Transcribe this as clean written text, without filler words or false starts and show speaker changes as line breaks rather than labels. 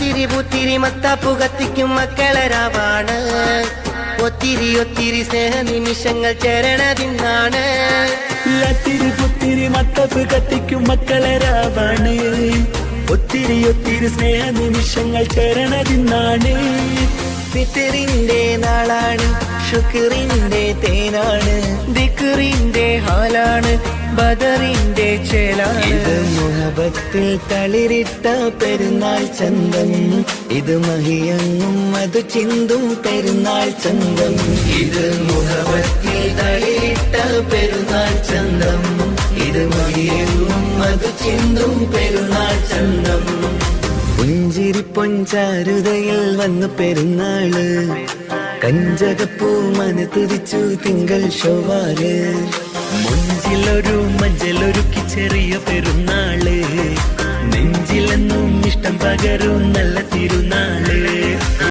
ലത്തിരി പുത്തിരി മത്താപ്പു കത്തിക്കും മക്കളരാവാണ്. ഒത്തിരി ഒത്തിരി സ്നേഹ നിമിഷങ്ങൾ ചേരണതിന്നാണ്.
ലത്തിരി പുത്തിരി മത്താപ്പ് കത്തിക്കും മക്കളരാവാണ്. ഒത്തിരി ഒത്തിരി സ്നേഹ നിമിഷങ്ങൾ ചേരണതിന്നാണ്.
ഫിത്റിന്റെ നാളാണ്, ശുക്റിന്റെ തേനാണ്, ദിക്റിന്റെ ഹാലാണ്, ബദറിന്റെ ചേലാണ്.
ഇത് മുഹബത്തിൽ തളിരിട്ട പെരുന്നാൾ ചന്തം. ഇത് മഹിയങ്ങും അത് ചിന്തും പെരുന്നാൾ ചന്തം.
ഇത് മുഹബത്തിൽ തളിരിട്ട പെരുന്നാൾ ചന്തം. ഇത് മഹിയങ്ങും അത് ചിന്തും പെരുന്നാൾ ചന്തം.
പുഞ്ചിരി പൊഞ്ചാരുതയിൽ വന്നു പെരുന്നാള്. കഞ്ചകപ്പൂ മനതുതിച്ചു തിങ്കൾ ശോവാല്. മുഞ്ചിലൊരു മഞ്ചലൊരുക്കി ചെറിയ പെരുന്നാള്. നെഞ്ചിലെന്നും ഇഷ്ടം പകരും നല്ല തിരുനാള്.